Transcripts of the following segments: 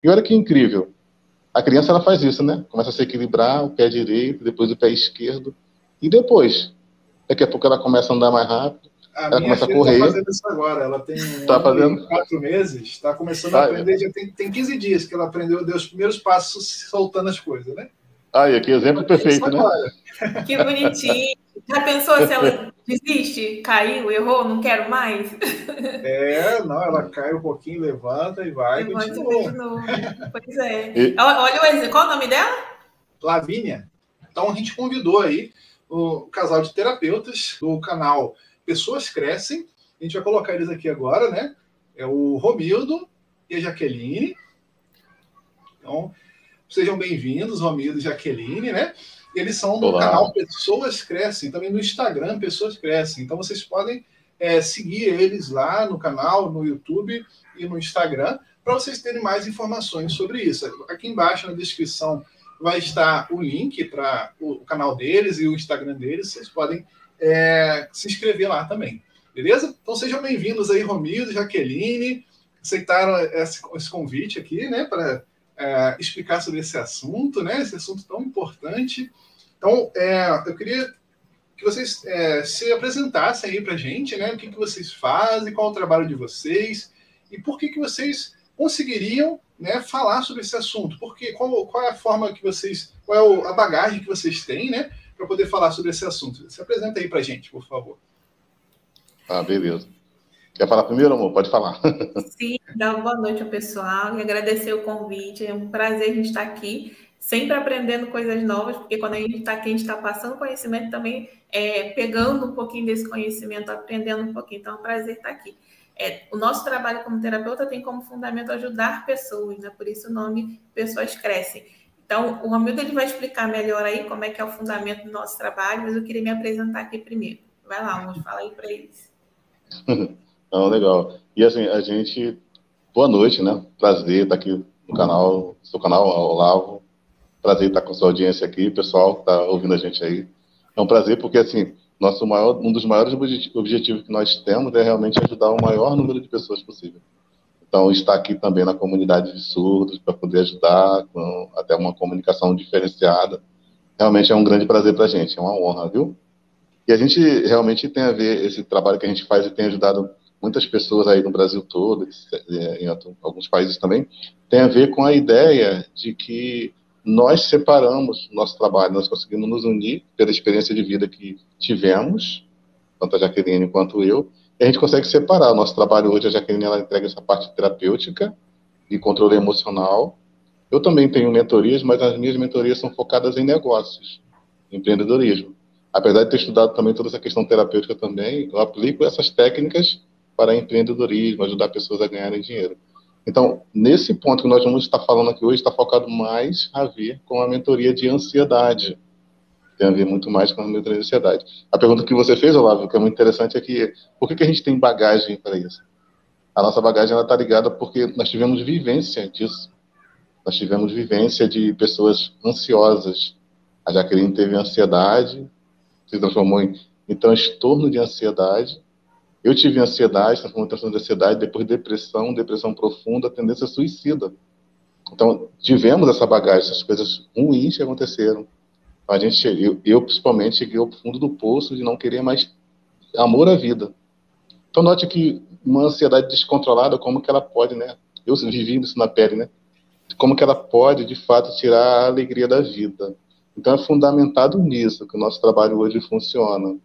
E olha que incrível. A criança ela faz isso, né? Começa a se equilibrar, o pé direito, depois o pé esquerdo. E depois? Daqui a pouco ela começa a andar mais rápido, A ela minha começa a filha está correr, fazendo isso agora. Ela tem um tá ano e fazendo. 4 meses, está começando a Ai, aprender. Já tem 15 dias que ela aprendeu, deu os primeiros passos soltando as coisas, né? ai, que exemplo Isso perfeito, né? agora. Que bonitinho. Já pensou se ela desiste, caiu, errou, não quero mais? Não, ela cai um pouquinho, levanta e vai, Levante e vê de continua. novo. Pois é. E, Olha o exemplo. Qual o nome dela? Lavínia. Então a gente convidou aí o casal de terapeutas do canal Pessoas Crescem. A gente vai colocar eles aqui agora, né? É o Romildo e a Jaqueline. Então, sejam bem-vindos, Romildo e Jaqueline, né? Eles são do canal olá. Pessoas Crescem, também no Instagram Pessoas Crescem. Então vocês podem seguir eles lá no canal, no YouTube e no Instagram, para vocês terem mais informações sobre isso. Aqui embaixo na descrição vai estar o link para o canal deles e o Instagram deles. Vocês podem se inscrever lá também. Beleza? Então sejam bem-vindos aí, Romildo, Jaqueline. Aceitaram esse convite aqui, né? Para explicar sobre esse assunto, né? Esse assunto tão importante. Então, eu queria que vocês se apresentassem aí para a gente, né? O que vocês fazem, qual é o trabalho de vocês e por que vocês conseguiriam, né, falar sobre esse assunto. Porque qual é a forma que vocês, qual é a bagagem que vocês têm, né, para poder falar sobre esse assunto. Se apresenta aí para a gente, por favor. Ah, beleza. Quer falar primeiro, amor? Pode falar. Sim, dar uma boa noite ao pessoal e agradecer o convite. É um prazer a gente estar aqui, sempre aprendendo coisas novas, porque quando a gente está aqui, a gente está passando conhecimento também, pegando um pouquinho desse conhecimento, aprendendo um pouquinho. Então, é um prazer estar aqui. O nosso trabalho como terapeuta tem como fundamento ajudar pessoas, né? Por isso o nome Pessoas Crescem. Então, o Romildo ele vai explicar melhor aí como é que é o fundamento do nosso trabalho, mas eu queria me apresentar aqui primeiro. Vai lá, Romildo, fala aí para eles. Não, legal. E assim, a gente. Boa noite, né? Prazer estar aqui no canal, seu canal, Olavo. Prazer estar com a sua audiência aqui, pessoal que está ouvindo a gente aí. É um prazer porque, assim, um dos maiores objetivos que nós temos é realmente ajudar o maior número de pessoas possível. Então, estar aqui também na comunidade de surdos para poder ajudar com até uma comunicação diferenciada, realmente é um grande prazer para a gente, é uma honra, viu? E a gente realmente tem a ver, esse trabalho que a gente faz e tem ajudado muitas pessoas aí no Brasil todo, em alguns países também, tem a ver com a ideia de que nós separamos nosso trabalho, nós conseguimos nos unir pela experiência de vida que tivemos, tanto a Jaqueline quanto eu, e a gente consegue separar o nosso trabalho hoje. A Jaqueline ela entrega essa parte terapêutica e controle emocional. Eu também tenho mentorias, mas as minhas mentorias são focadas em negócios, em empreendedorismo. Apesar de ter estudado também toda essa questão terapêutica também, eu aplico essas técnicas para empreendedorismo, ajudar pessoas a ganharem dinheiro. Então, nesse ponto que nós vamos estar falando aqui hoje, está focado mais a ver com a mentoria de ansiedade. Tem a ver muito mais com a mentoria de ansiedade. A pergunta que você fez, Olavo, que é muito interessante, é que por que a gente tem bagagem para isso? A nossa bagagem está ligada porque nós tivemos vivência disso. Nós tivemos vivência de pessoas ansiosas. A Jaqueline teve ansiedade, se transformou em transtorno de ansiedade. Eu tive ansiedade, transformou em transtorno de ansiedade, depois depressão profunda, tendência suicida. Então, tivemos essa bagagem, essas coisas ruins que aconteceram. Eu principalmente, cheguei ao fundo do poço de não querer mais amor à vida. Então, note que uma ansiedade descontrolada, como que ela pode, né? Eu vivi isso na pele, né? Como que ela pode, de fato, tirar a alegria da vida. Então, é fundamentado nisso que o nosso trabalho hoje funciona.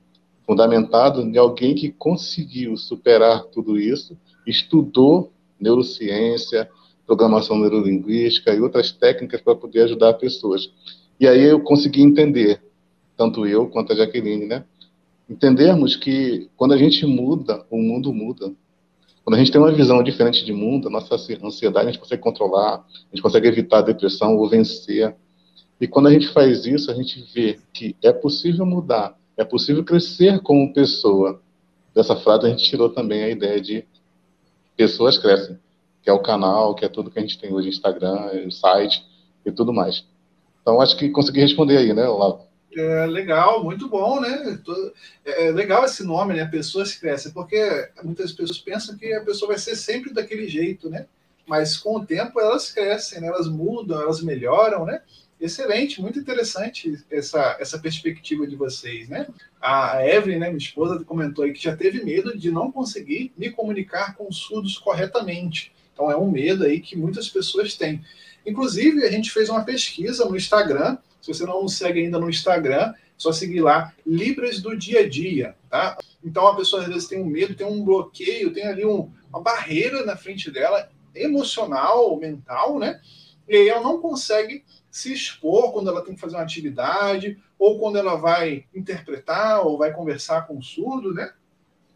Fundamentado em alguém que conseguiu superar tudo isso, estudou neurociência, programação neurolinguística e outras técnicas para poder ajudar pessoas. E aí eu consegui entender, tanto eu quanto a Jaqueline, né? Entendermos que quando a gente muda, o mundo muda. Quando a gente tem uma visão diferente de mundo, a nossa ansiedade a gente consegue controlar, a gente consegue evitar a depressão ou vencer. E quando a gente faz isso, a gente vê que é possível mudar, é possível crescer como pessoa. Dessa frase a gente tirou também a ideia de pessoas crescem, que é o canal, que é tudo que a gente tem hoje, Instagram, o site e tudo mais. Então, acho que consegui responder aí, né, Olavo? Legal, muito bom, né? É legal esse nome, né? Pessoas crescem, porque muitas pessoas pensam que a pessoa vai ser sempre daquele jeito, né? mas com o tempo elas crescem, né? Elas mudam, elas melhoram, né? Excelente, muito interessante essa perspectiva de vocês, né? A Evelyn, né, minha esposa, comentou aí que já teve medo de não conseguir me comunicar com os surdos corretamente. Então é um medo aí que muitas pessoas têm. Inclusive, a gente fez uma pesquisa no Instagram. Se você não nos segue ainda no Instagram, é só seguir lá, Libras do Dia a Dia, tá? Então a pessoa às vezes tem um medo, tem um bloqueio, tem ali uma barreira na frente dela, emocional, mental, né? E aí ela não consegue se expor quando ela tem que fazer uma atividade, ou quando ela vai interpretar, ou vai conversar com o surdo, né?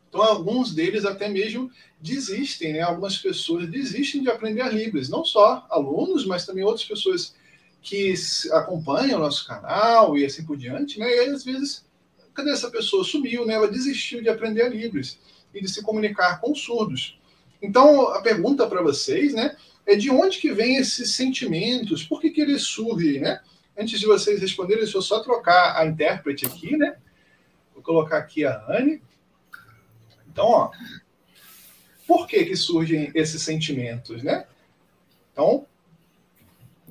Então, alguns deles até mesmo desistem, né? Algumas pessoas desistem de aprender a Libras, não só alunos, mas também outras pessoas que acompanham o nosso canal e assim por diante, né? E aí, às vezes, cadê essa pessoa? Sumiu, né? Ela desistiu de aprender a Libras e de se comunicar com os surdos. Então, a pergunta para vocês, né? É de onde que vem esses sentimentos? Por que eles surgem, né? Antes de vocês responderem, deixa eu só trocar a intérprete aqui, né? Vou colocar aqui a Anne. Então, ó, por que surgem esses sentimentos, né? Então,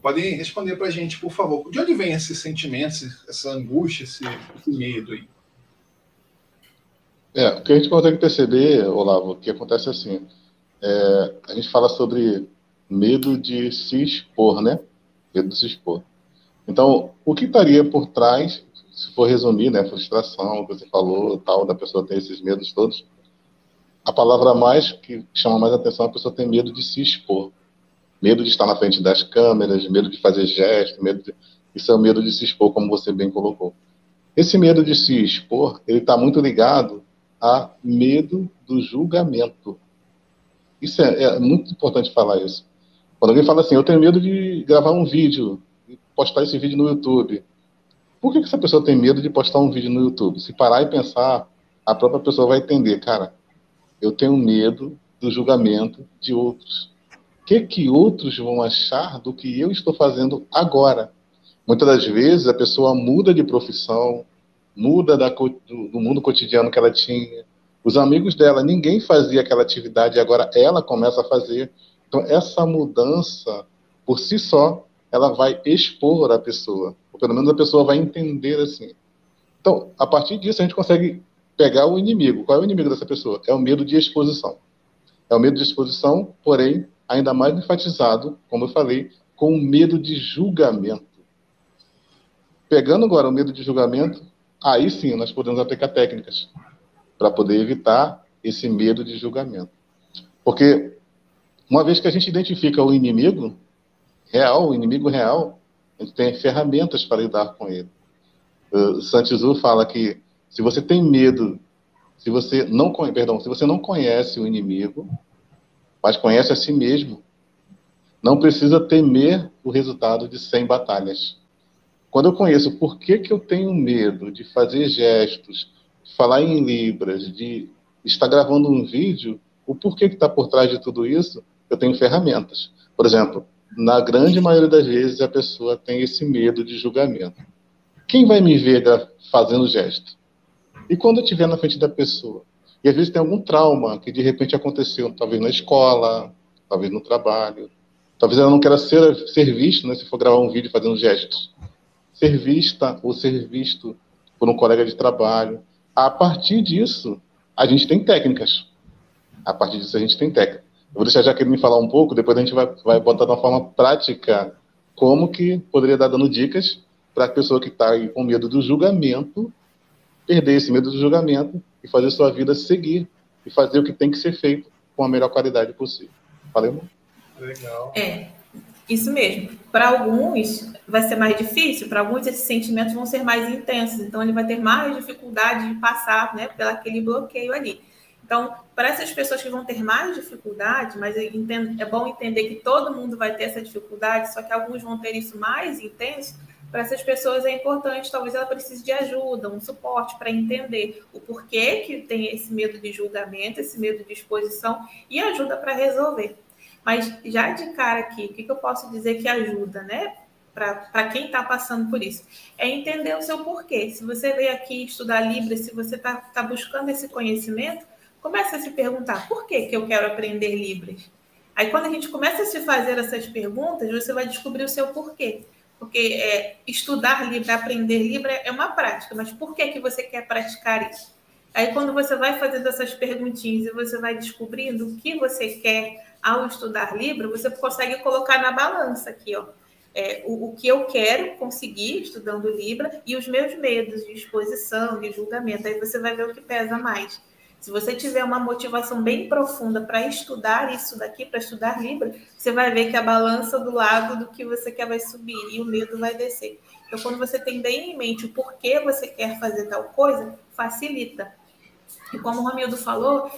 podem responder para a gente, por favor. De onde vem esses sentimentos, essa angústia, esse medo aí? O que a gente consegue perceber, Olavo, o que acontece assim, a gente fala sobre medo de se expor, né? Medo de se expor. Então, o que estaria por trás, se for resumir, né? Frustração, que você falou, tal, da pessoa ter esses medos todos. A palavra mais que chama mais atenção, a pessoa tem medo de se expor. Medo de estar na frente das câmeras, medo de fazer gestos, isso é o medo de se expor, como você bem colocou. Esse medo de se expor, ele está muito ligado a medo do julgamento. Isso é muito importante falar isso. Quando alguém fala assim, eu tenho medo de gravar um vídeo e postar esse vídeo no YouTube. Por que essa pessoa tem medo de postar um vídeo no YouTube? Se parar e pensar, a própria pessoa vai entender, cara, eu tenho medo do julgamento de outros. O que outros vão achar do que eu estou fazendo agora? Muitas das vezes a pessoa muda de profissão, muda do mundo cotidiano que ela tinha. Os amigos dela, ninguém fazia aquela atividade e agora ela começa a fazer. Então, essa mudança, por si só, ela vai expor a pessoa. Ou pelo menos a pessoa vai entender assim. Então, a partir disso, a gente consegue pegar o inimigo. Qual é o inimigo dessa pessoa? É o medo de exposição. É o medo de exposição, porém, ainda mais enfatizado, como eu falei, com o medo de julgamento. Pegando agora o medo de julgamento, aí sim nós podemos aplicar técnicas para poder evitar esse medo de julgamento. Porque uma vez que a gente identifica o inimigo real, a gente tem ferramentas para lidar com ele. Sun Tzu fala que se você tem medo, se você não conhece o inimigo, mas conhece a si mesmo, não precisa temer o resultado de 100 batalhas. Quando eu conheço por que eu tenho medo de fazer gestos, de falar em libras, de estar gravando um vídeo, o porquê que está por trás de tudo isso, eu tenho ferramentas. Por exemplo, na grande maioria das vezes a pessoa tem esse medo de julgamento. Quem vai me ver fazendo gesto? E quando eu estiver na frente da pessoa? E às vezes tem algum trauma que de repente aconteceu, talvez na escola, talvez no trabalho. Talvez ela não queira ser vista, né, se for gravar um vídeo fazendo gestos. Ser vista ou ser visto por um colega de trabalho. A partir disso, a gente tem técnicas. Eu vou deixar a Jaqueline falar um pouco, depois a gente vai botar de uma forma prática como que poderia dar dando dicas para a pessoa que está aí com medo do julgamento, perder esse medo do julgamento e fazer sua vida seguir e fazer o que tem que ser feito com a melhor qualidade possível. Valeu? Legal. Isso mesmo. Para alguns vai ser mais difícil, para alguns esses sentimentos vão ser mais intensos, então ele vai ter mais dificuldade de passar, né, pelo aquele bloqueio ali. Então, para essas pessoas que vão ter mais dificuldade, mas é bom entender que todo mundo vai ter essa dificuldade, só que alguns vão ter isso mais intenso. Para essas pessoas é importante, talvez ela precise de ajuda, um suporte para entender o porquê que tem esse medo de julgamento, esse medo de exposição e ajuda para resolver. Mas já de cara aqui, o que eu posso dizer que ajuda, né? Para quem está passando por isso, é entender o seu porquê. Se você veio aqui estudar Libras, se você está buscando esse conhecimento, comece a se perguntar, por que eu quero aprender Libras? Aí, quando a gente começa a se fazer essas perguntas, você vai descobrir o seu porquê. Porque estudar Libra, aprender Libra é uma prática, mas por que você quer praticar isso? Aí, quando você vai fazendo essas perguntinhas e você vai descobrindo o que você quer ao estudar Libra, você consegue colocar na balança aqui, ó. O que eu quero conseguir estudando Libra e os meus medos de exposição, de julgamento. Aí você vai ver o que pesa mais. Se você tiver uma motivação bem profunda para estudar isso daqui, para estudar Libra, você vai ver que a balança do lado do que você quer vai subir e o medo vai descer. Então, quando você tem bem em mente o porquê você quer fazer tal coisa, facilita. E como o Romildo falou,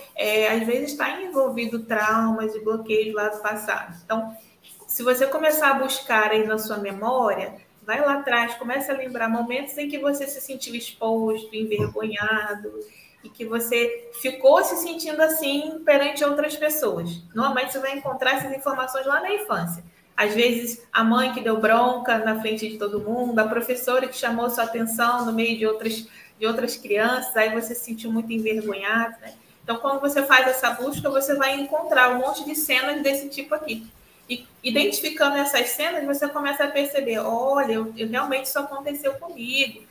às vezes está envolvido traumas e bloqueios lá do passado. Então, se você começar a buscar aí na sua memória, vai lá atrás, comece a lembrar momentos em que você se sentiu exposto, envergonhado, e que você ficou se sentindo assim perante outras pessoas. Normalmente você vai encontrar essas informações lá na infância. Às vezes, a mãe que deu bronca na frente de todo mundo, a professora que chamou sua atenção no meio de outras crianças, aí você se sentiu muito envergonhado, né? Então, quando você faz essa busca, você vai encontrar um monte de cenas desse tipo aqui. E identificando essas cenas, você começa a perceber, olha, eu realmente isso aconteceu comigo.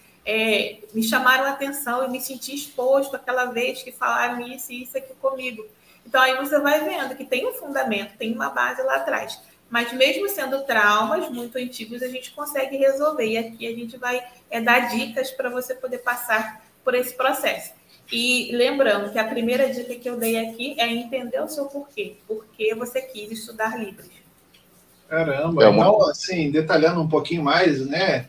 Me chamaram a atenção e me senti exposto aquela vez que falaram isso e isso aqui comigo. Então, aí você vai vendo que tem um fundamento, tem uma base lá atrás. Mas mesmo sendo traumas muito antigos, a gente consegue resolver. E aqui a gente vai dar dicas para você poder passar por esse processo. E lembrando que a primeira dica que eu dei aqui é entender o seu porquê. Por que você quis estudar Libras. Caramba, então, assim, detalhando um pouquinho mais, né?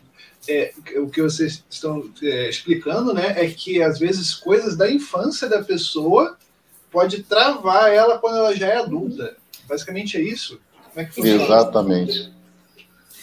O que vocês estão explicando, né? É que, às vezes, coisas da infância da pessoa pode travar ela quando ela já é adulta. Basicamente é isso. Como é que funciona? Exatamente.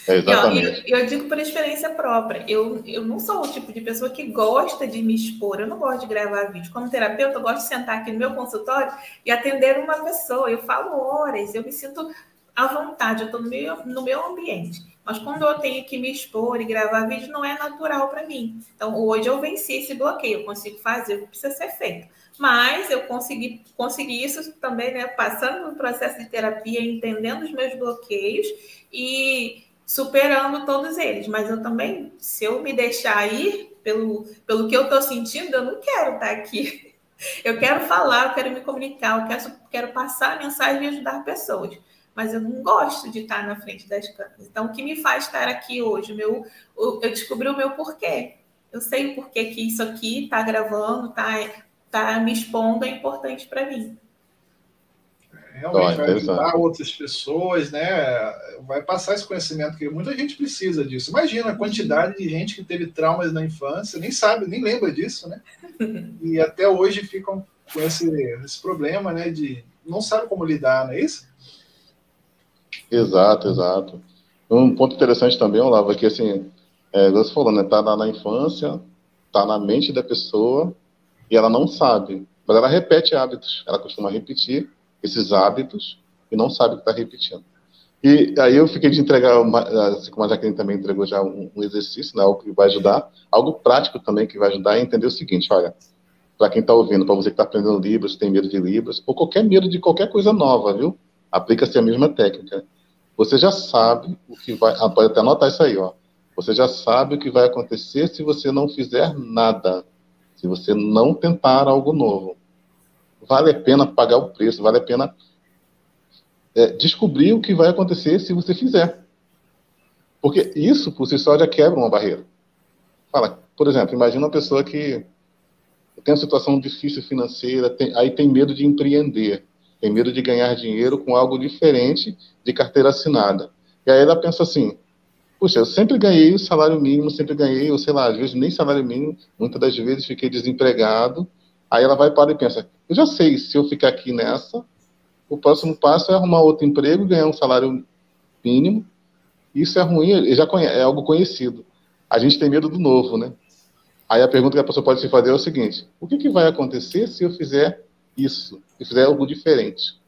Exatamente. Eu digo por experiência própria. Eu não sou o tipo de pessoa que gosta de me expor. Eu não gosto de gravar vídeo. Como terapeuta, eu gosto de sentar aqui no meu consultório e atender uma pessoa. Eu falo horas, eu me sinto à vontade, eu estou no meu ambiente. Mas quando eu tenho que me expor e gravar vídeo, não é natural para mim. Então, hoje eu venci esse bloqueio. Eu consigo fazer o que precisa ser feito. Mas eu consegui isso também, né? Passando no processo de terapia, entendendo os meus bloqueios e superando todos eles. Mas eu também, se eu me deixar ir pelo que eu estou sentindo, eu não quero estar aqui. Eu quero falar, eu quero me comunicar, eu quero passar a mensagem e ajudar pessoas. Mas eu não gosto de estar na frente das câmeras. Então, o que me faz estar aqui hoje? Eu descobri o meu porquê. Eu sei o porquê que isso aqui está gravando, está me expondo, é importante para mim. Realmente vai ajudar outras pessoas, né? Vai passar esse conhecimento, que muita gente precisa disso. Imagina a quantidade de gente que teve traumas na infância, nem sabe, nem lembra disso, né? E até hoje ficam com esse problema, né? De não sabe como lidar, não é isso? Exato. Um ponto interessante também, Olavo, é que, assim, você falou, né? Tá na infância, tá na mente da pessoa e ela não sabe, mas ela repete hábitos. Ela costuma repetir esses hábitos e não sabe o que está repetindo. E aí eu fiquei de entregar, assim como a Jaqueline também entregou já um exercício, né, algo que vai ajudar, algo prático também que vai ajudar a entender o seguinte, olha, para quem está ouvindo, para você que está aprendendo Libras, tem medo de Libras, ou qualquer medo de qualquer coisa nova, viu? Aplica-se a mesma técnica. Você já sabe o que vai... pode até anotar isso aí, ó. Você já sabe o que vai acontecer se você não fizer nada, se você não tentar algo novo. Vale a pena pagar o preço, vale a pena descobrir o que vai acontecer se você fizer. Porque isso, por si só, já quebra uma barreira. Fala, por exemplo, imagina uma pessoa que tem uma situação difícil financeira, aí tem medo de empreender, tem medo de ganhar dinheiro com algo diferente de carteira assinada. E aí ela pensa assim, puxa, eu sempre ganhei o salário mínimo, sempre ganhei, ou sei lá, às vezes nem salário mínimo, muitas das vezes fiquei desempregado. Aí ela vai para e pensa, eu já sei, se eu ficar aqui nessa, o próximo passo é arrumar outro emprego, ganhar um salário mínimo. Isso é ruim, é algo conhecido. A gente tem medo do novo, né? Aí a pergunta que a pessoa pode se fazer é o seguinte, o que vai acontecer se eu fizer isso, se fizer algo diferente?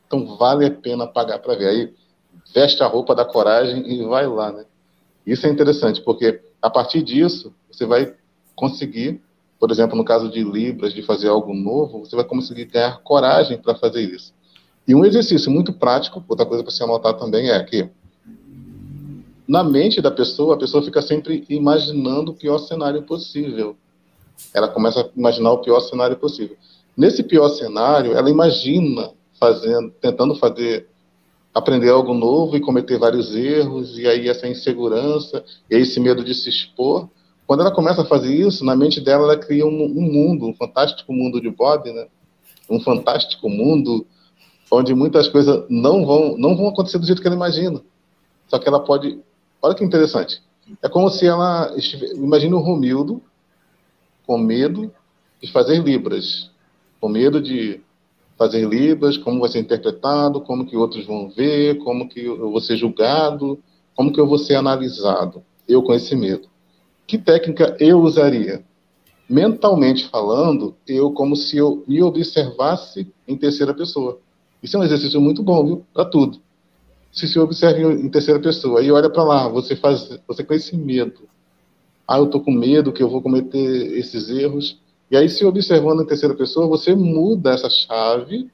Então vale a pena pagar para ver. Aí veste a roupa da coragem e vai lá, né? Isso é interessante, porque a partir disso, você vai conseguir, por exemplo, no caso de Libras, de fazer algo novo, você vai conseguir ganhar coragem para fazer isso. E um exercício muito prático, outra coisa para se anotar também é que na mente da pessoa, a pessoa fica sempre imaginando o pior cenário possível. Ela começa a imaginar o pior cenário possível. Nesse pior cenário, ela imagina tentando aprender algo novo e cometer vários erros, e aí essa insegurança, e aí esse medo de se expor. Quando ela começa a fazer isso, na mente dela, ela cria um mundo, um fantástico mundo de Bob, né? Um fantástico mundo onde muitas coisas não vão acontecer do jeito que ela imagina. Só que ela pode... Olha que interessante. É como se ela... Imagine o Romildo com medo de fazer Libras. Com medo de fazer Libras, como vai ser interpretado, como que outros vão ver, como que eu vou ser julgado, como que eu vou ser analisado. Eu com esse medo. Que técnica eu usaria? Mentalmente falando, como se eu me observasse em terceira pessoa. Isso é um exercício muito bom, viu? Para tudo. Se observe em terceira pessoa e olha para lá, você com esse medo. Eu tô com medo que eu vou cometer esses erros. E aí, se observando em terceira pessoa, você muda essa chave.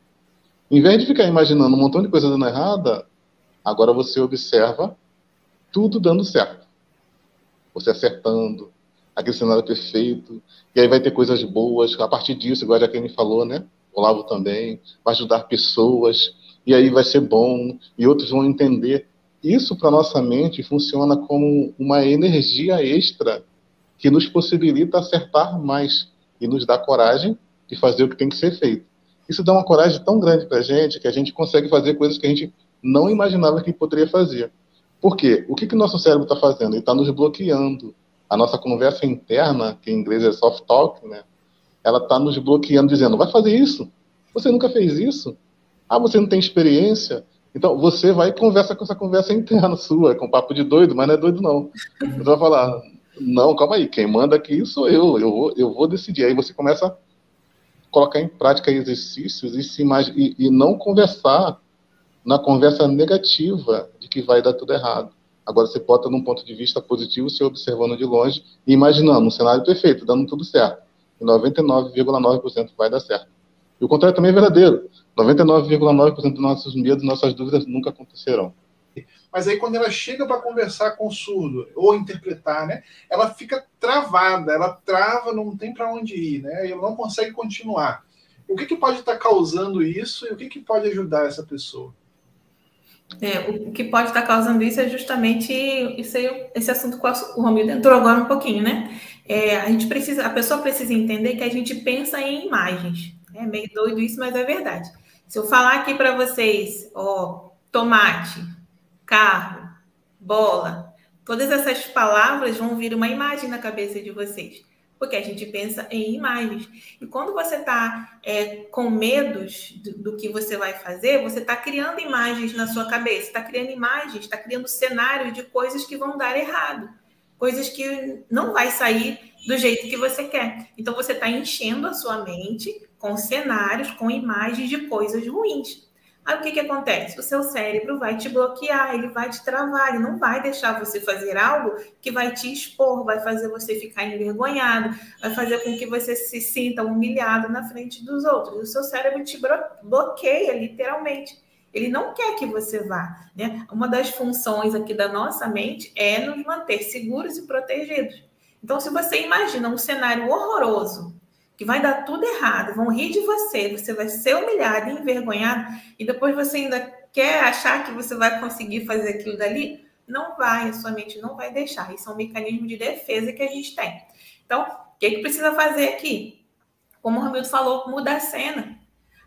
Em vez de ficar imaginando um montão de coisa dando errada, agora você observa tudo dando certo. Você acertando, aquele cenário perfeito. E aí vai ter coisas boas. A partir disso, igual a Jaqueline falou, né? O Olavo também. Vai ajudar pessoas. E aí vai ser bom. E outros vão entender. Isso, para nossa mente, funciona como uma energia extra que nos possibilita acertar mais e nos dá coragem de fazer o que tem que ser feito. Isso dá uma coragem tão grande para a gente que a gente consegue fazer coisas que a gente não imaginava que poderia fazer. Por quê? O que o nosso cérebro está fazendo? Ele está nos bloqueando. A nossa conversa interna, que em inglês é soft talk, né? Ela está nos bloqueando, dizendo, vai fazer isso? Você nunca fez isso? Você não tem experiência? Então, você vai e conversa com essa conversa interna sua, com papo de doido, mas não é doido, não. Você vai falar, não, calma aí, quem manda aqui sou eu vou decidir. Aí você começa a colocar em prática exercícios e não conversar na conversa negativa de que vai dar tudo errado. Agora você bota num ponto de vista positivo, se observando de longe e imaginando um cenário perfeito, dando tudo certo. E 99,9% vai dar certo. E o contrário também é verdadeiro. 99,9% dos nossos medos, nossas dúvidas nunca acontecerão. Mas aí quando ela chega para conversar com o surdo, ou interpretar, né, ela fica travada, ela trava, não tem para onde ir, né, e ela não consegue continuar. O que pode estar causando isso e o que pode ajudar essa pessoa? O que pode estar causando isso é justamente esse assunto que o Romildo entrou agora um pouquinho, né? A pessoa precisa entender que a gente pensa em imagens. É meio doido isso, mas é verdade. Se eu falar aqui para vocês, tomate, carro, bola, todas essas palavras vão vir uma imagem na cabeça de vocês, porque a gente pensa em imagens. E quando você está com medos do que você vai fazer, você está criando imagens na sua cabeça, está criando imagens, está criando cenários de coisas que vão dar errado, coisas que não vai sair do jeito que você quer. Então, você está enchendo a sua mente com cenários, com imagens de coisas ruins. Aí o que acontece? O seu cérebro vai te bloquear, ele vai te travar, ele não vai deixar você fazer algo que vai te expor, vai fazer você ficar envergonhado, vai fazer com que você se sinta humilhado na frente dos outros. O seu cérebro te bloqueia, literalmente. Ele não quer que você vá, né? Uma das funções aqui da nossa mente é nos manter seguros e protegidos. Então, se você imagina um cenário horroroso, que vai dar tudo errado, vão rir de você, você vai ser humilhado e envergonhado, e depois você ainda quer achar que você vai conseguir fazer aquilo dali, não vai, a sua mente não vai deixar. Isso é um mecanismo de defesa que a gente tem. Então, o que precisa fazer aqui? Como o Romildo falou, mudar a cena.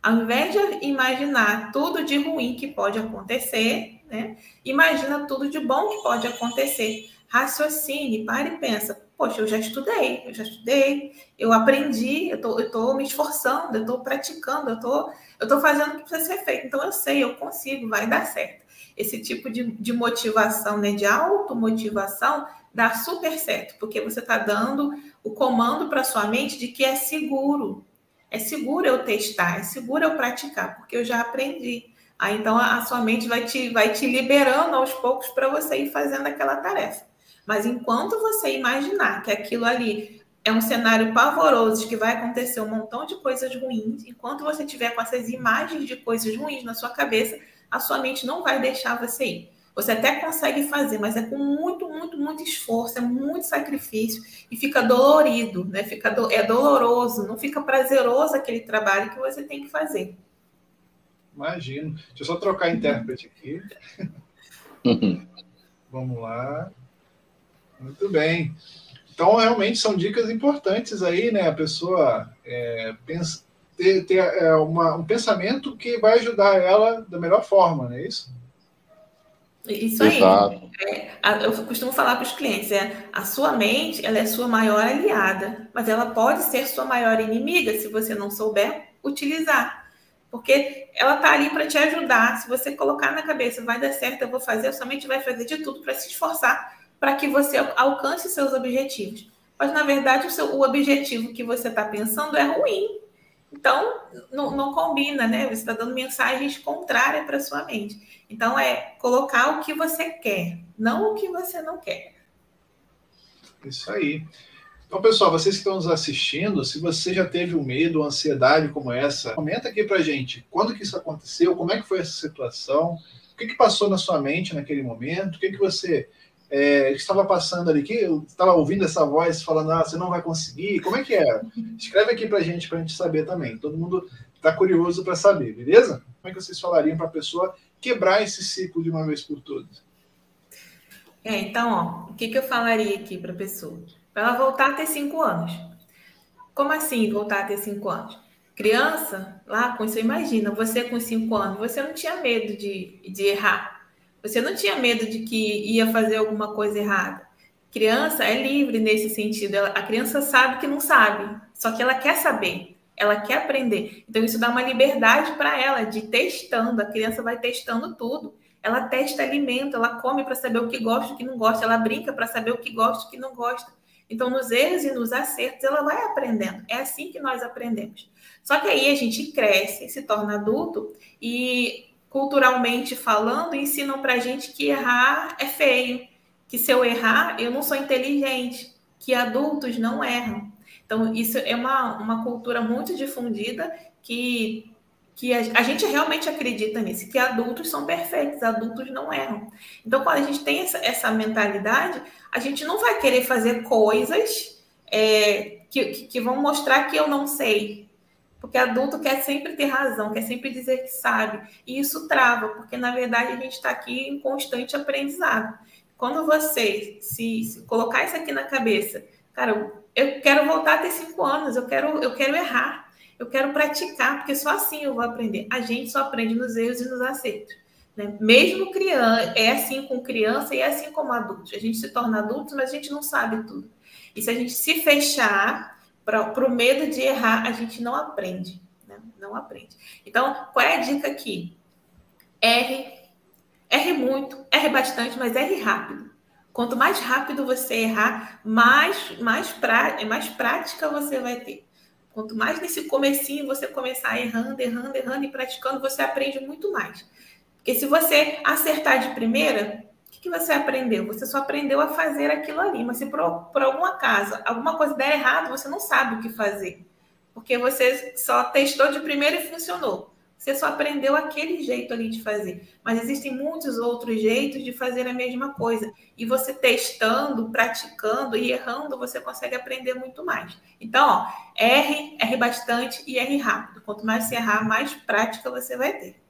Ao invés de imaginar tudo de ruim que pode acontecer, né? Imagina tudo de bom que pode acontecer. Raciocine, pare e pensa. Poxa, eu já estudei, eu aprendi, eu tô me esforçando, eu estou praticando, eu tô fazendo o que precisa ser feito. Então, eu sei, eu consigo, vai dar certo. Esse tipo de motivação, né, de automotivação, dá super certo, porque você está dando o comando para sua mente de que é seguro. É seguro eu testar, é seguro eu praticar, porque eu já aprendi. Aí, então, a sua mente vai te liberando aos poucos para você ir fazendo aquela tarefa. Mas enquanto você imaginar que aquilo ali é um cenário pavoroso, que vai acontecer um montão de coisas ruins. Enquanto você tiver com essas imagens de coisas ruins na sua cabeça, a sua mente não vai deixar você ir. Você até consegue fazer, mas é com muito, muito, muito esforço, é muito sacrifício e fica dolorido, né? É doloroso, não fica prazeroso aquele trabalho que você tem que fazer. Imagino. Deixa eu só trocar a intérprete aqui. Vamos lá. Muito bem. Então, realmente, são dicas importantes aí, né? A pessoa ter um pensamento que vai ajudar ela da melhor forma, não é isso? Isso aí. Exato. Eu costumo falar para os clientes, a sua mente, ela é sua maior aliada, mas ela pode ser sua maior inimiga se você não souber utilizar. Porque ela está ali para te ajudar. Se você colocar na cabeça, vai dar certo, eu vou fazer, a sua mente vai fazer de tudo para se esforçar para que você alcance seus objetivos. Mas, na verdade, o objetivo que você está pensando é ruim. Então, não combina, né? Você está dando mensagens contrárias para sua mente. Então, é colocar o que você quer, não o que você não quer. Isso aí. Então, pessoal, vocês que estão nos assistindo, se você já teve um medo, uma ansiedade como essa, comenta aqui pra gente quando que isso aconteceu, como é que foi essa situação, o que passou na sua mente naquele momento, o que você estava passando ali, que eu estava ouvindo essa voz falando, você não vai conseguir, como é que era? Escreve aqui pra gente saber também. Todo mundo está curioso para saber, beleza? Como é que vocês falariam para a pessoa quebrar esse ciclo de uma vez por todas? Então, o que eu falaria aqui para a pessoa? Para ela voltar a ter 5 anos. Como assim voltar a ter 5 anos? Criança, lá com isso, imagina, você com 5 anos, você não tinha medo de errar. Você não tinha medo de que ia fazer alguma coisa errada. Criança é livre nesse sentido. A criança sabe que não sabe, só que ela quer saber, ela quer aprender. Então, isso dá uma liberdade para ela de ir testando. A criança vai testando tudo. Ela testa alimento, ela come para saber o que gosta e o que não gosta, ela brinca para saber o que gosta e o que não gosta. Então, nos erros e nos acertos, ela vai aprendendo. É assim que nós aprendemos. Só que aí a gente cresce, se torna adulto e, culturalmente falando, ensinam pra gente que errar é feio, que se eu errar, eu não sou inteligente, que adultos não erram. Então, isso é uma cultura muito difundida que a gente realmente acredita nisso, que adultos são perfeitos, adultos não erram. Então, quando a gente tem essa mentalidade, a gente não vai querer fazer coisas que vão mostrar que eu não sei. Porque adulto quer sempre ter razão, quer sempre dizer que sabe. E isso trava, porque, na verdade, a gente está aqui em constante aprendizado. Quando você se colocar isso aqui na cabeça, cara, eu quero voltar a ter 5 anos, eu quero errar, eu quero praticar, porque só assim eu vou aprender. A gente só aprende nos erros e nos acertos. Né? Mesmo criança, é assim com criança e é assim como adultos. A gente se torna adulto, mas a gente não sabe tudo. E se a gente se fechar para o medo de errar, a gente não aprende. Né? Não aprende. Então, qual é a dica aqui? Erre muito, erre bastante, mas erre rápido. Quanto mais rápido você errar, mais prática você vai ter. Quanto mais nesse comecinho você começar errando e praticando, você aprende muito mais. Porque se você acertar de primeira, o que você aprendeu? Você só aprendeu a fazer aquilo ali. Mas se por algum acaso alguma coisa der errado, você não sabe o que fazer. Porque você só testou de primeira e funcionou. Você só aprendeu aquele jeito ali de fazer. Mas existem muitos outros jeitos de fazer a mesma coisa. E você testando, praticando e errando, você consegue aprender muito mais. Então, erre bastante e erre rápido. Quanto mais você errar, mais prática você vai ter.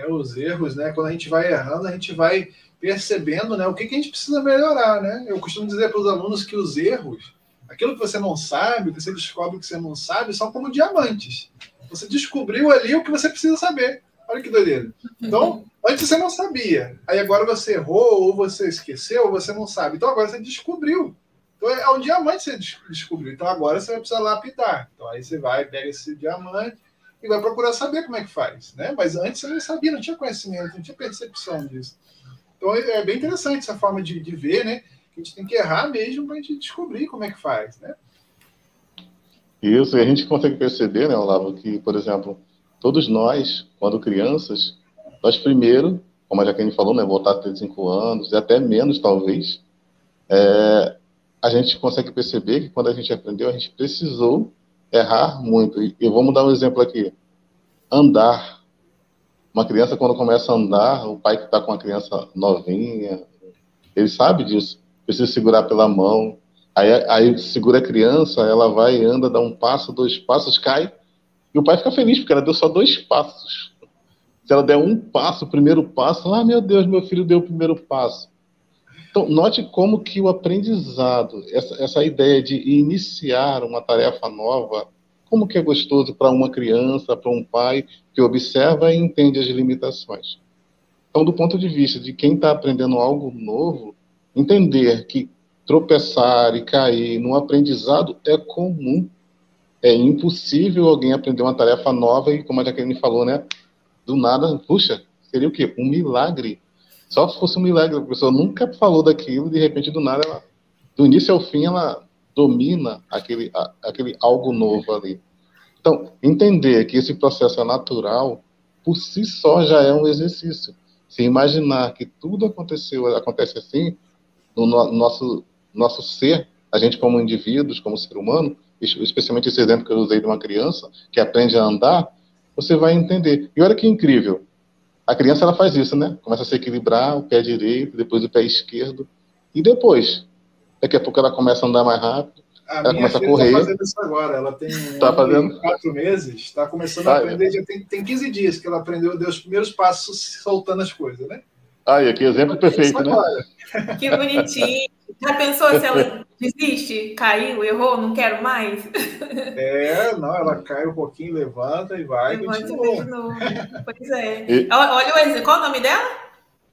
Os erros, né? Quando a gente vai errando, a gente vai percebendo, né, o que a gente precisa melhorar, né? Eu costumo dizer para os alunos que os erros, aquilo que você não sabe, que você descobre que você não sabe, são como diamantes. Você descobriu ali o que você precisa saber. Olha que doideira. Então, antes você não sabia. Aí agora você errou, ou você esqueceu, ou você não sabe. Então agora você descobriu. Então é um diamante que você descobriu. Então agora você vai precisar lapidar. Então aí você vai, pega esse diamante e vai procurar saber como é que faz. Né? Mas antes você não sabia, não tinha conhecimento, não tinha percepção disso. Então é bem interessante essa forma de ver, né? A gente tem que errar mesmo para a gente descobrir como é que faz, né? Isso, e a gente consegue perceber, né, Olavo, que, por exemplo, todos nós, quando crianças, nós primeiro, como a Jaqueline falou, né, voltar a ter 5 anos, e até menos, talvez, a gente consegue perceber que quando a gente aprendeu, a gente precisou errar muito. E vamos dar um exemplo aqui. Andar. Uma criança, quando começa a andar, o pai que está com a criança novinha, ele sabe disso. Precisa segurar pela mão. Aí segura a criança, ela vai, anda, dá um passo, 2 passos, cai. E o pai fica feliz, porque ela deu só 2 passos. Se ela der um passo, o primeiro passo, meu Deus, meu filho deu o primeiro passo. Então, note como que o aprendizado, essa ideia de iniciar uma tarefa nova, como que é gostoso para uma criança, para um pai que observa e entende as limitações. Então, do ponto de vista de quem está aprendendo algo novo, entender que tropeçar e cair no aprendizado é comum. É impossível alguém aprender uma tarefa nova e, como a Jaqueline falou, né? Do nada, puxa, seria o quê? Um milagre. Só se fosse um milagre, a pessoa nunca falou daquilo, de repente, do nada, ela, do início ao fim, ela domina aquele algo novo ali. Então, entender que esse processo é natural, por si só já é um exercício. Se imaginar que tudo acontece assim, no nosso ser, a gente como indivíduos, como ser humano, especialmente esse exemplo que eu usei de uma criança que aprende a andar, você vai entender. E olha que incrível, a criança ela faz isso, né? Começa a se equilibrar, o pé direito, depois o pé esquerdo, e depois, daqui a pouco ela começa a andar mais rápido, ela começa a correr. Está fazendo isso agora, ela tem 4 meses, está começando a aprender, já tem 15 dias que ela aprendeu, deu os primeiros passos soltando as coisas, né? Aí, que exemplo perfeito, né? Que bonitinho. Já pensou se ela desiste, caiu, errou, não quero mais? Não, ela cai um pouquinho, levanta e vai e continua. De novo. Pois é. Olha o exemplo. Qual o nome dela?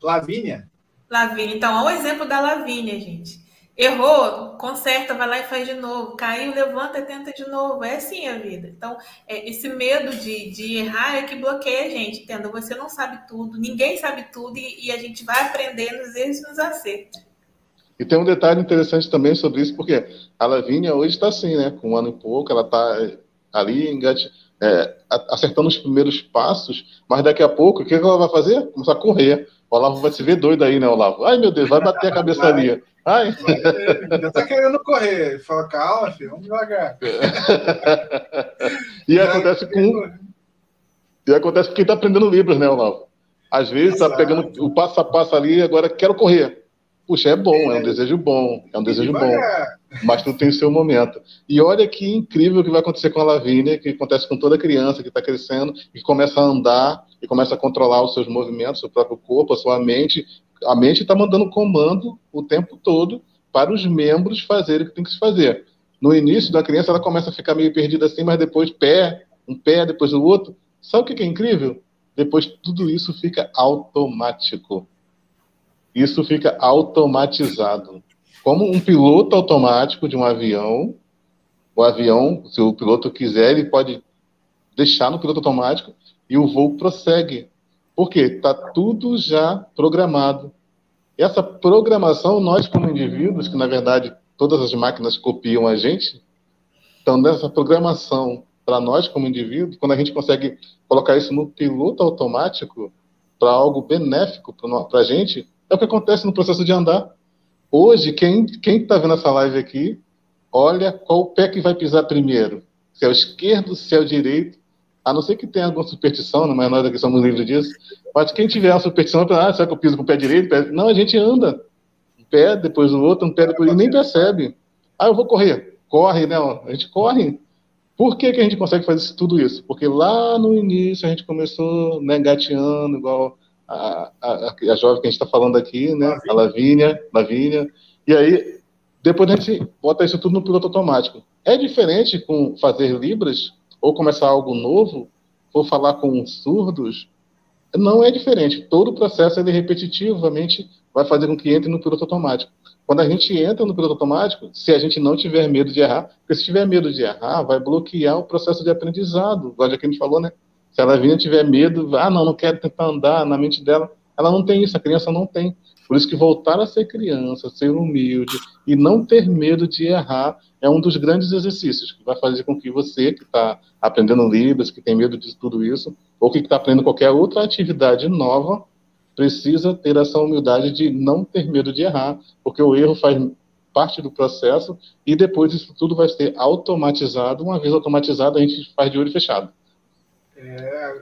Lavínia. Lavínia. Então, olha o exemplo da Lavínia, gente. Errou, conserta, vai lá e faz de novo. Caiu, levanta e tenta de novo. É assim a vida. Então, esse medo de errar é que bloqueia a gente, entenda? Você não sabe tudo, ninguém sabe tudo e a gente vai aprendendo os erros e nos acertos. E tem um detalhe interessante também sobre isso, porque a Lavínia hoje está assim, né? Com 1 ano e pouco, ela está ali acertando os primeiros passos, mas daqui a pouco, o que ela vai fazer? Começar a correr. O Olavo vai se ver doido aí, né, Olavo? Ai, meu Deus, vai bater a cabeça ali. Ai. Já tá querendo correr. Fala, calma, filho, vamos devagar. E acontece com quem tá aprendendo Libras, né, Olavo? Às vezes tá pegando o passo a passo ali, agora quero correr. Puxa, é bom, é um desejo bom, mas não tem o seu momento. E olha que incrível que vai acontecer com a Lavínia, que acontece com toda criança que está crescendo, que começa a andar, e começa a controlar os seus movimentos, seu próprio corpo, a sua mente. A mente está mandando comando o tempo todo para os membros fazerem o que tem que se fazer. No início da criança, ela começa a ficar meio perdida assim, mas depois um pé, depois o outro. Sabe o que é incrível? Depois tudo isso fica automático. Isso fica automatizado. Como um piloto automático de um avião, o avião, se o piloto quiser, ele pode deixar no piloto automático e o voo prossegue. Por quê? Está tudo já programado. E essa programação, nós como indivíduos, que na verdade todas as máquinas copiam a gente, então nessa programação, para nós como indivíduos, quando a gente consegue colocar isso no piloto automático, para algo benéfico para a gente, é o que acontece no processo de andar. Hoje, quem está vendo essa live aqui, olha qual o pé que vai pisar primeiro. Se é o esquerdo, se é o direito. A não ser que tenha alguma superstição, mas nós aqui somos livres disso. Mas quem tiver uma superstição, será que eu piso com o pé direito? Não, a gente anda. Um pé, depois o outro, um pé, depois e nem percebe. Eu vou correr. Corre, né? A gente corre. Por que a gente consegue fazer tudo isso? Porque lá no início a gente começou engateando, igual a jovem que a gente está falando aqui, né? A Lavínia. E aí, depois a gente bota isso tudo no piloto automático. É diferente com fazer Libras, ou começar algo novo, ou falar com surdos. Não é diferente. Todo o processo, ele repetitivamente vai fazer com que entre no piloto automático. Quando a gente entra no piloto automático, se a gente não tiver medo de errar, porque se tiver medo de errar, vai bloquear o processo de aprendizado, igual a gente falou, né? Se ela vinha tiver medo, não quero tentar andar, na mente dela, ela não tem isso, a criança não tem. Por isso que voltar a ser criança, ser humilde e não ter medo de errar é um dos grandes exercícios que vai fazer com que você, que está aprendendo Libras, que tem medo de tudo isso, ou que está aprendendo qualquer outra atividade nova, precisa ter essa humildade de não ter medo de errar, porque o erro parte do processo, e depois isso tudo vai ser automatizado. Uma vez automatizado, a gente faz de olho fechado.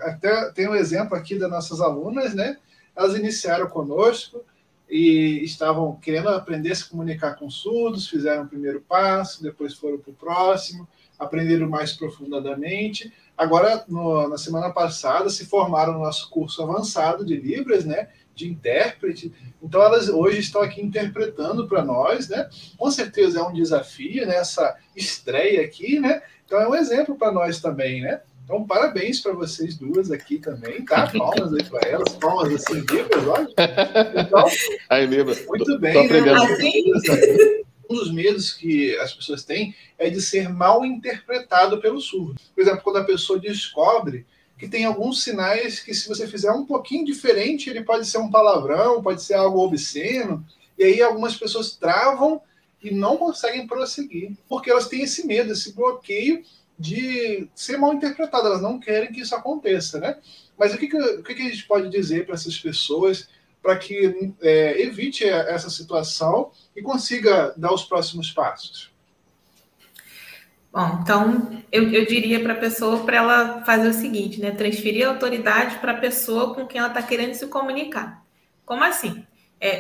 Até tem um exemplo aqui das nossas alunas, né? Elas iniciaram conosco e estavam querendo aprender a se comunicar com surdos, fizeram o primeiro passo, depois foram para o próximo, aprenderam mais profundamente. Agora, na semana passada, se formaram no nosso curso avançado de Libras, né? De intérprete. Então, elas hoje estão aqui interpretando para nós, né? Com certeza é um desafio, né? Essa estreia aqui, né? Então, é um exemplo para nós também, né? Então, parabéns para vocês duas aqui também, tá? Palmas aí para elas, palmas assim, Libras, olha. Então, aí, Libras, muito bem, né? Um dos medos que as pessoas têm é de ser mal interpretado pelo surdo. Por exemplo, quando a pessoa descobre que tem alguns sinais que, se você fizer um pouquinho diferente, ele pode ser um palavrão, pode ser algo obsceno, e aí algumas pessoas travam e não conseguem prosseguir, porque elas têm esse medo, esse bloqueio de ser mal interpretado, elas não querem que isso aconteça, né? Mas o que a gente pode dizer para essas pessoas para que evite essa situação e consiga dar os próximos passos? Bom, então eu diria para a pessoa, para ela fazer o seguinte, né? Transferir a autoridade para a pessoa com quem ela está querendo se comunicar. Como assim?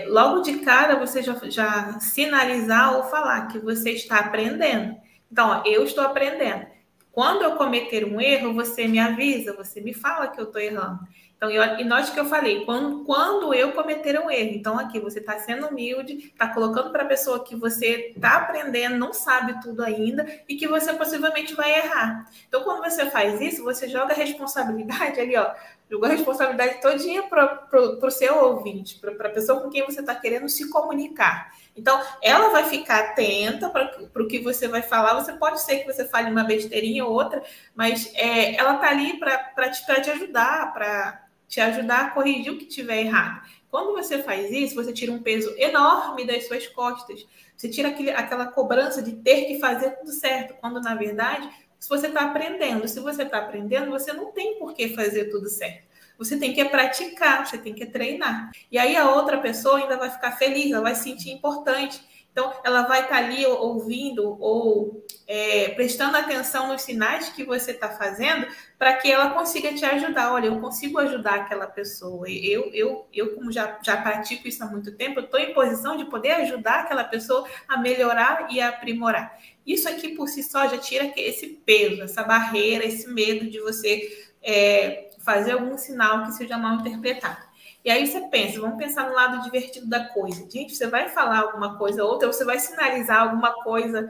Logo de cara, você já sinalizar ou falar que você está aprendendo. Então, ó, eu estou aprendendo. Quando eu cometer um erro, você me avisa, você me fala que eu estou errando. Então, e note que eu falei, quando eu cometer um erro. Então, aqui você está sendo humilde, está colocando para a pessoa que você está aprendendo, não sabe tudo ainda e que você possivelmente vai errar. Então, quando você faz isso, você joga a responsabilidade ali, ó, joga a responsabilidade todinha para o seu ouvinte, para a pessoa com quem você está querendo se comunicar. Então, ela vai ficar atenta para o que você vai falar. Você pode ser que você fale uma besteirinha ou outra, mas ela está ali para te ajudar, para te ajudar a corrigir o que tiver errado. Quando você faz isso, você tira um peso enorme das suas costas. Você tira aquela cobrança de ter que fazer tudo certo, quando, na verdade, se você está aprendendo, você não tem por que fazer tudo certo. Você tem que praticar, você tem que treinar. E aí a outra pessoa ainda vai ficar feliz, ela vai se sentir importante. Então, ela vai estar ali ouvindo ou prestando atenção nos sinais que você está fazendo para que ela consiga te ajudar. Olha, eu consigo ajudar aquela pessoa. Eu como já pratico isso há muito tempo, eu estou em posição de poder ajudar aquela pessoa a melhorar e a aprimorar. Isso aqui, por si só, já tira esse peso, essa barreira, esse medo de você fazer algum sinal que seja mal interpretado. E aí você pensa, vamos pensar no lado divertido da coisa. Gente, você vai falar alguma coisa ou outra, ou você vai sinalizar alguma coisa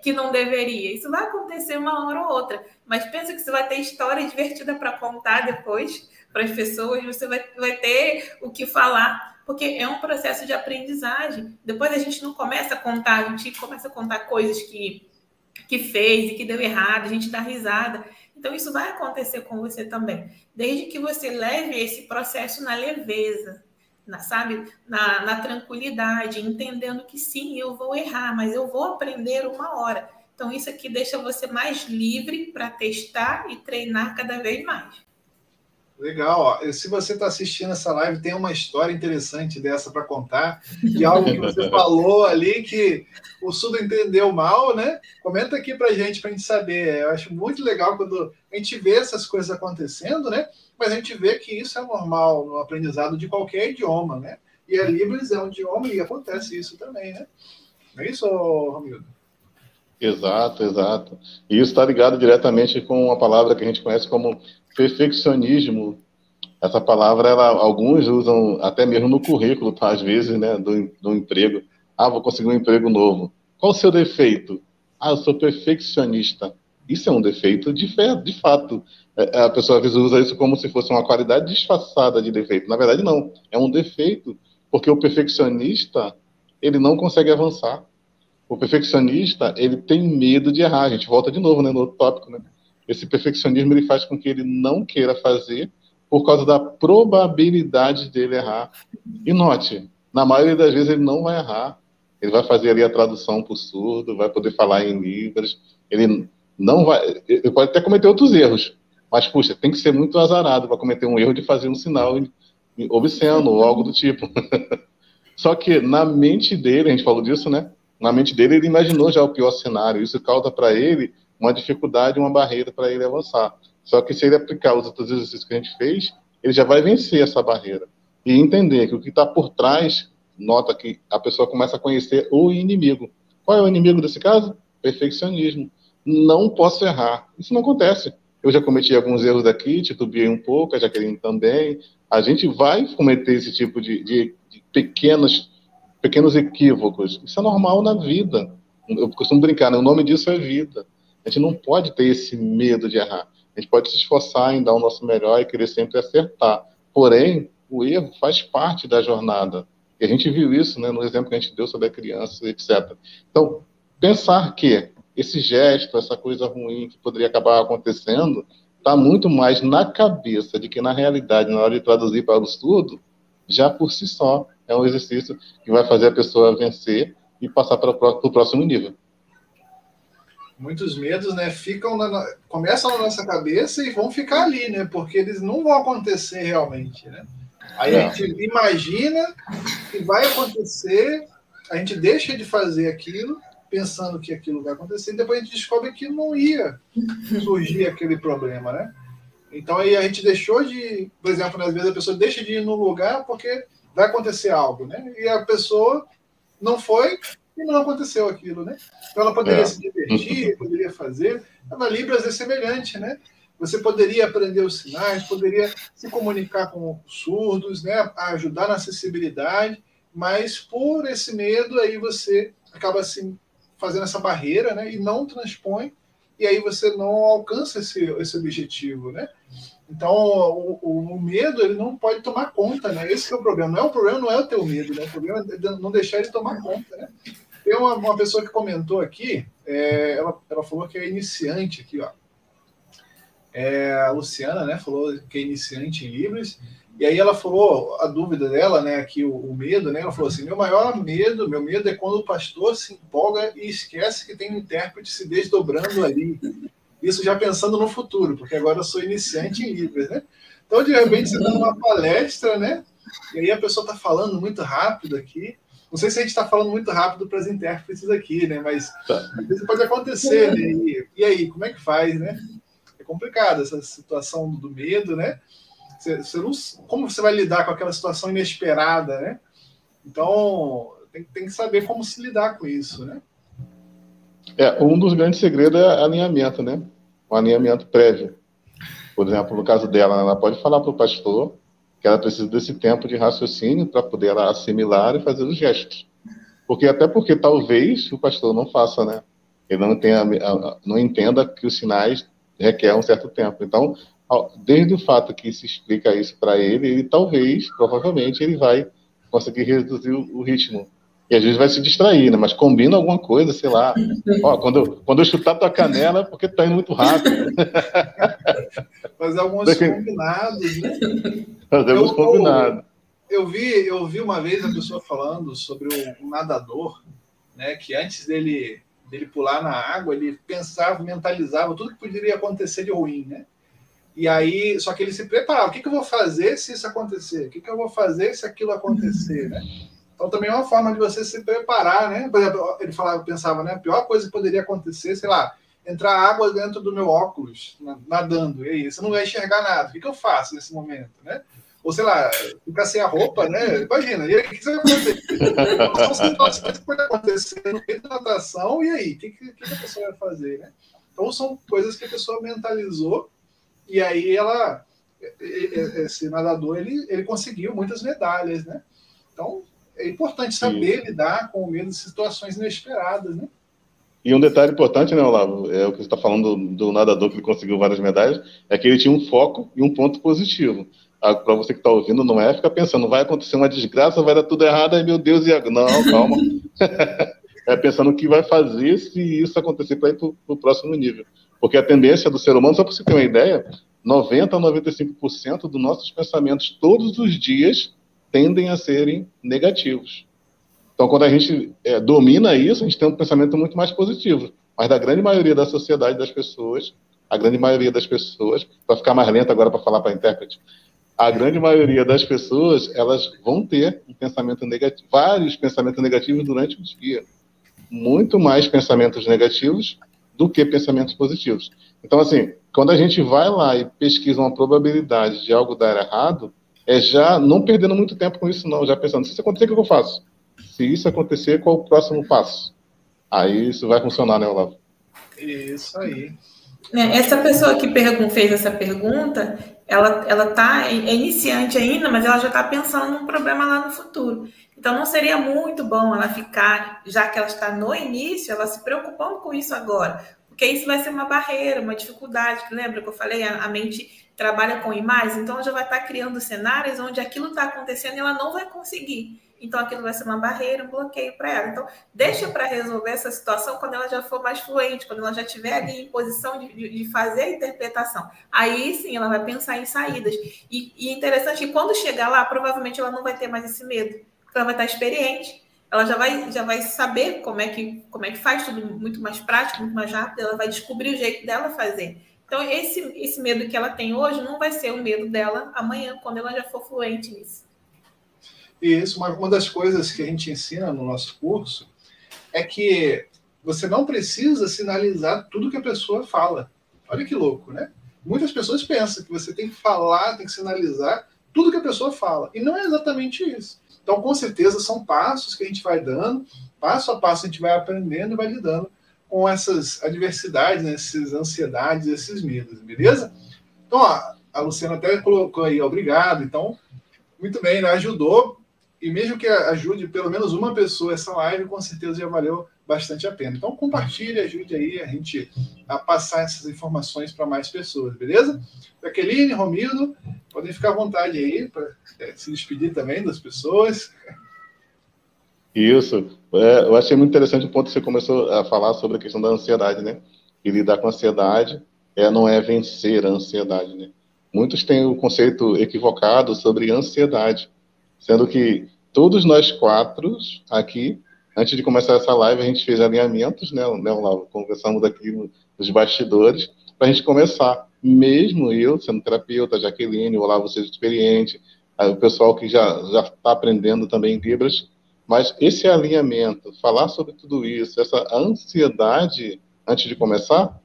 que não deveria. Isso vai acontecer uma hora ou outra. Mas pensa que você vai ter história divertida para contar depois para as pessoas, você vai ter o que falar, porque é um processo de aprendizagem. Depois a gente não começa a contar, a gente começa a contar coisas que fez e que deu errado, a gente dá risada. Então, isso vai acontecer com você também, desde que você leve esse processo na leveza, na tranquilidade, entendendo que sim, eu vou errar, mas eu vou aprender uma hora. Então, isso aqui deixa você mais livre para testar e treinar cada vez mais. Legal, ó. Se você está assistindo essa live, tem uma história interessante dessa para contar, de algo que você falou ali que o surdo entendeu mal, né? Comenta aqui para a gente saber. Eu acho muito legal quando a gente vê essas coisas acontecendo, né? Mas a gente vê que isso é normal no aprendizado de qualquer idioma, né? E a Libras é um idioma e acontece isso também, né? Não é isso, Romildo? Exato. E isso está ligado diretamente com uma palavra que a gente conhece como perfeccionismo. Essa palavra, alguns usam até mesmo no currículo, tá? Às vezes, né, do emprego. Vou conseguir um emprego novo. Qual o seu defeito? Eu sou perfeccionista. Isso é um defeito de fato. A pessoa às vezes usa isso como se fosse uma qualidade disfarçada de defeito. Na verdade, não. É um defeito, porque o perfeccionista, ele não consegue avançar. O perfeccionista, ele tem medo de errar. A gente volta de novo, né, no outro tópico, né? Esse perfeccionismo, ele faz com que ele não queira fazer por causa da probabilidade dele errar. E note, na maioria das vezes ele não vai errar. Ele vai fazer ali a tradução para o surdo, vai poder falar em Libras. Ele não vai... Ele pode até cometer outros erros, mas, puxa, tem que ser muito azarado para cometer um erro de fazer um sinal obsceno ou algo do tipo. Só que na mente dele, a gente falou disso, né? Na mente dele, ele imaginou já o pior cenário. Isso causa para ele uma dificuldade, uma barreira para ele avançar. Só que se ele aplicar os outros exercícios que a gente fez, ele já vai vencer essa barreira. E entender que o que está por trás, nota que a pessoa começa a conhecer o inimigo. Qual é o inimigo desse caso? Perfeccionismo. Não posso errar. Isso não acontece. Eu já cometi alguns erros aqui, titubeei um pouco, a Jaqueline também. A gente vai cometer esse tipo de pequenos equívocos. Isso é normal na vida. Eu costumo brincar, né? O nome disso é vida. A gente não pode ter esse medo de errar. A gente pode se esforçar em dar o nosso melhor e querer sempre acertar. Porém, o erro faz parte da jornada. E a gente viu isso, né, no exemplo que a gente deu sobre a criança, etc. Então, pensar que esse gesto, essa coisa ruim que poderia acabar acontecendo, está muito mais na cabeça de que, na realidade, na hora de traduzir para o estudo, já por si só é um exercício que vai fazer a pessoa vencer e passar para o próximo nível. Muitos medos, né, começam na nossa cabeça e vão ficar ali, né, porque eles não vão acontecer realmente, né? Aí a gente imagina que vai acontecer, a gente deixa de fazer aquilo, pensando que aquilo vai acontecer, e depois a gente descobre que não ia surgir aquele problema, né? Então aí a gente deixou de, por exemplo, às vezes a pessoa deixa de ir no lugar porque vai acontecer algo, né? E a pessoa não foi e não aconteceu aquilo, né? Então ela poderia se divertir, poderia fazer. Na Libras é semelhante, né? Você poderia aprender os sinais, poderia se comunicar com surdos, né? Ajudar na acessibilidade, mas por esse medo aí você acaba assim fazendo essa barreira, né? E não transpõe, e aí você não alcança esse objetivo, né? Então, o medo, ele não pode tomar conta, né? Esse que é o problema. O problema não é o teu medo, né? O problema é não deixar ele tomar conta, né? Tem uma pessoa que comentou aqui, ela falou que é iniciante aqui, ó. A Luciana, né, falou que é iniciante em Libras, e aí ela falou a dúvida dela, né, aqui o medo, né, ela falou assim, meu medo é quando o pastor se empolga e esquece que tem um intérprete se desdobrando ali. Isso já pensando no futuro, porque agora eu sou iniciante em Libras, né? Então, de repente, você está numa palestra, né, e aí a pessoa está falando muito rápido aqui. Não sei se a gente está falando muito rápido para as intérpretes aqui, né, mas às vezes pode acontecer, né? E aí, como é que faz, né? É complicado essa situação do medo, né? Como você vai lidar com aquela situação inesperada, né? Então, tem que saber como se lidar com isso, né? Um dos grandes segredos é alinhamento, né? Um alinhamento prévio. Por exemplo, no caso dela, ela pode falar para o pastor que ela precisa desse tempo de raciocínio para poder ela assimilar e fazer os gestos. Até porque talvez o pastor não faça, né? Ele não entenda que os sinais requerem um certo tempo. Então, desde o fato que se explica isso para ele, provavelmente, ele vai conseguir reduzir o ritmo. E às vezes vai se distrair, né? Mas combina alguma coisa, sei lá. Quando eu chutar tua canela é porque tá indo muito rápido. Fazer alguns combinados, né? Fazer alguns combinados. Eu vi uma vez a pessoa falando sobre um nadador, né? Que antes dele pular na água, ele pensava, mentalizava tudo que poderia acontecer de ruim, né? E aí, só que ele se preparava. O que eu vou fazer se isso acontecer? O que eu vou fazer se aquilo acontecer, né? Então, também é uma forma de você se preparar, né? Por exemplo, ele pensava, né? A pior coisa que poderia acontecer, sei lá, entrar água dentro do meu óculos, nadando. E aí, você não vai enxergar nada. O que eu faço nesse momento, né? Ou, sei lá, ficar sem a roupa, né? Imagina, e aí, o que você vai fazer? São situações que podem acontecer no meio da natação, e aí? O que a pessoa vai fazer, né? Então, são coisas que a pessoa mentalizou, e aí esse nadador, ele conseguiu muitas medalhas, né? Então, é importante saber lidar com o medo de situações inesperadas, né? E um detalhe importante, né, Olavo, é o que você está falando do nadador que ele conseguiu várias medalhas, é que ele tinha um foco e um ponto positivo. Para você que está ouvindo, não é ficar pensando, vai acontecer uma desgraça, vai dar tudo errado, ai meu Deus, não, calma. É pensando o que vai fazer se isso acontecer para ir para o próximo nível. Porque a tendência do ser humano, só para você ter uma ideia, 90% a 95% dos nossos pensamentos todos os dias tendem a serem negativos. Então, quando a gente domina isso, a gente tem um pensamento muito mais positivo. Mas da grande maioria da sociedade, das pessoas, a grande maioria das pessoas, para ficar mais lento agora para falar para a intérprete, a grande maioria das pessoas, elas vão ter um pensamento negativo, vários pensamentos negativos durante o dia. muito mais pensamentos negativos do que pensamentos positivos. Então, assim, quando a gente vai lá e pesquisa uma probabilidade de algo dar errado, é já não perdendo muito tempo com isso, não, já pensando, se isso acontecer, o que eu faço? Se isso acontecer, qual o próximo passo? Aí isso vai funcionar, né, Olavo? Isso aí. Essa pessoa que fez essa pergunta, ela tá é iniciante ainda, mas ela já está pensando num problema lá no futuro. Então não seria muito bom ela ficar, já que ela está no início, ela se preocupando com isso agora, porque isso vai ser uma barreira, uma dificuldade. Lembra que eu falei, a mente trabalha com imagens, então ela já vai estar criando cenários onde aquilo está acontecendo e ela não vai conseguir. Então aquilo vai ser uma barreira, um bloqueio para ela. Então deixa para resolver essa situação quando ela já for mais fluente, quando ela já estiver ali em posição de fazer a interpretação. Aí sim ela vai pensar em saídas. E é interessante que quando chegar lá, provavelmente ela não vai ter mais esse medo, porque ela vai estar experiente. Ela já vai saber como é que faz tudo muito mais prático, muito mais rápido, ela vai descobrir o jeito dela fazer. Então, esse medo que ela tem hoje não vai ser o medo dela amanhã, quando ela já for fluente nisso. E isso, uma das coisas que a gente ensina no nosso curso é que você não precisa sinalizar tudo que a pessoa fala. Olha que louco, né? Muitas pessoas pensam que você tem que falar, tem que sinalizar tudo que a pessoa fala. E não é exatamente isso. Então, com certeza, são passos que a gente vai dando, passo a passo a gente vai aprendendo e vai lidando com essas adversidades, né, essas ansiedades, esses medos, beleza? Então, ó, a Luciana até colocou aí, obrigado. Então, muito bem, né? Ajudou. E mesmo que ajude pelo menos uma pessoa essa live, com certeza já valeu bastante a pena. Então, compartilhe, ajude aí a gente a passar essas informações para mais pessoas, beleza? Jaqueline, Romildo, podem ficar à vontade aí para se despedir também das pessoas. Isso. Eu achei muito interessante o ponto que você começou a falar sobre a questão da ansiedade, né? E lidar com a ansiedade não é vencer a ansiedade, né? Muitos têm o conceito equivocado sobre ansiedade, sendo que todos nós quatro aqui, antes de começar essa live, a gente fez alinhamentos, né, Olavo? Conversamos aqui nos bastidores, para a gente começar. Mesmo eu, sendo terapeuta, Jaqueline, o Olavo seja experiente, o pessoal que já está aprendendo também Libras, mas esse alinhamento, falar sobre tudo isso, essa ansiedade antes de começar,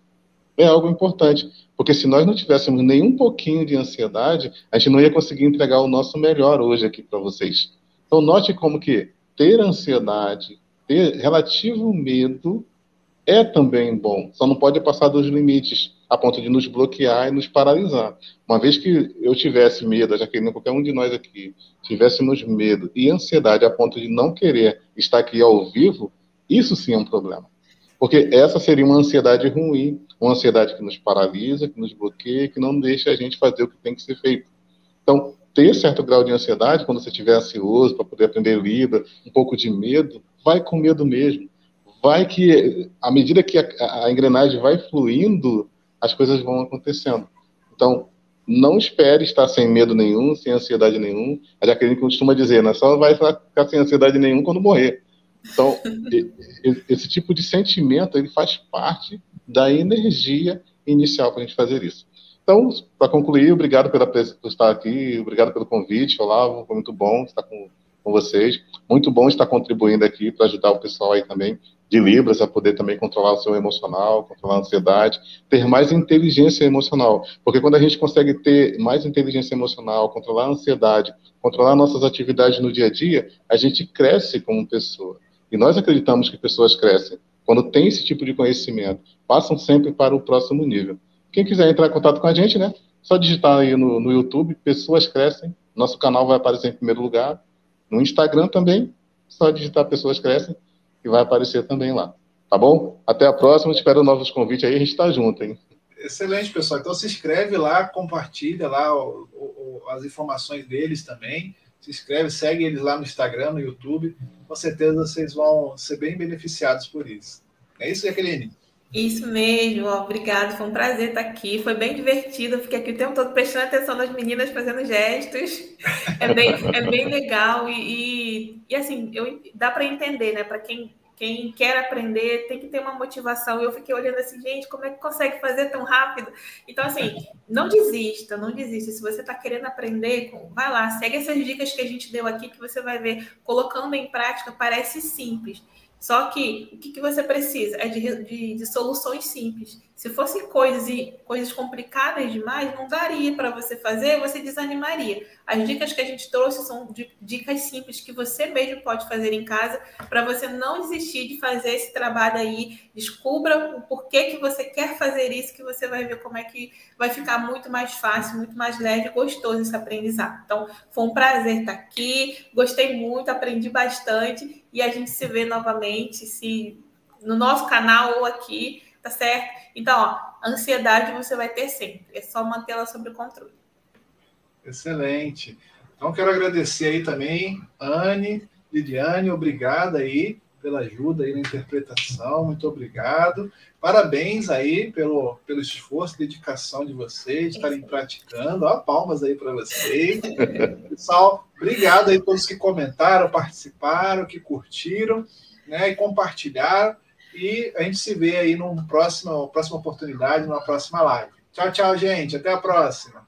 é algo importante. Porque se nós não tivéssemos nenhum pouquinho de ansiedade, a gente não ia conseguir entregar o nosso melhor hoje aqui para vocês. Então, note como que ter ansiedade, ter relativo medo, é também bom. Só não pode passar dos limites, a ponto de nos bloquear e nos paralisar. Uma vez que eu tivesse medo, já que qualquer um de nós aqui tivéssemos medo e ansiedade a ponto de não querer estar aqui ao vivo, isso sim é um problema. Porque essa seria uma ansiedade ruim, uma ansiedade que nos paralisa, que nos bloqueia, que não deixa a gente fazer o que tem que ser feito. Então, ter certo grau de ansiedade, quando você estiver ansioso para poder aprender Libra, um pouco de medo, vai com medo mesmo. Vai que, à medida que a engrenagem vai fluindo, as coisas vão acontecendo. Então, não espere estar sem medo nenhum, sem ansiedade nenhum. A Jaqueline costuma dizer, né? Só vai ficar sem ansiedade nenhum quando morrer. Então, esse tipo de sentimento, ele faz parte da energia inicial para a gente fazer isso. Então, para concluir, obrigado por estar aqui, obrigado pelo convite, Olavo, foi muito bom estar com vocês. Muito bom estar contribuindo aqui para ajudar o pessoal aí também de Libras a poder também controlar o seu emocional, controlar a ansiedade, ter mais inteligência emocional. Porque quando a gente consegue ter mais inteligência emocional, controlar a ansiedade, controlar nossas atividades no dia a dia, a gente cresce como pessoa. E nós acreditamos que pessoas crescem quando tem esse tipo de conhecimento, passam sempre para o próximo nível. Quem quiser entrar em contato com a gente, né? Só digitar aí no YouTube, Pessoas Crescem, nosso canal vai aparecer em primeiro lugar. No Instagram também, só digitar Pessoas Crescem, que vai aparecer também lá. Tá bom? Até a próxima, espero novos convites aí, a gente tá junto, hein? Excelente, pessoal. Então se inscreve lá, compartilha lá as informações deles também. Se inscreve, segue eles lá no Instagram, no YouTube. Com certeza vocês vão ser bem beneficiados por isso. É isso, Jaqueline? Isso mesmo, obrigado. Foi um prazer estar aqui. Foi bem divertido. Eu fiquei aqui o tempo todo prestando atenção nas meninas fazendo gestos. É bem legal. E assim, dá para entender, né? Para quem quer aprender, tem que ter uma motivação. Eu fiquei olhando assim, gente, como é que consegue fazer tão rápido? Então, assim, não desista, não desista. Se você está querendo aprender, vai lá, segue essas dicas que a gente deu aqui, que você vai ver, colocando em prática, parece simples. Só que o que você precisa é de soluções simples. Se fossem coisas complicadas demais, não daria para você fazer, você desanimaria. As dicas que a gente trouxe são dicas simples que você mesmo pode fazer em casa para você não desistir de fazer esse trabalho aí. Descubra o porquê que você quer fazer isso, que você vai ver como é que vai ficar muito mais fácil, muito mais leve e gostoso esse aprendizado. Então, foi um prazer estar aqui, gostei muito, aprendi bastante e a gente se vê novamente no nosso canal ou aqui, tá certo? Então, ó, ansiedade você vai ter sempre, é só mantê-la sob controle. Excelente. Então, quero agradecer aí também, Anne, Lidiane, obrigado aí pela ajuda aí na interpretação, muito obrigado. Parabéns aí pelo esforço, dedicação de vocês, de estarem praticando. Ó, palmas aí para vocês. Pessoal, obrigado aí a todos que comentaram, participaram, que curtiram, né, e compartilharam. E a gente se vê aí numa próxima oportunidade, numa próxima live. Tchau, tchau, gente. Até a próxima.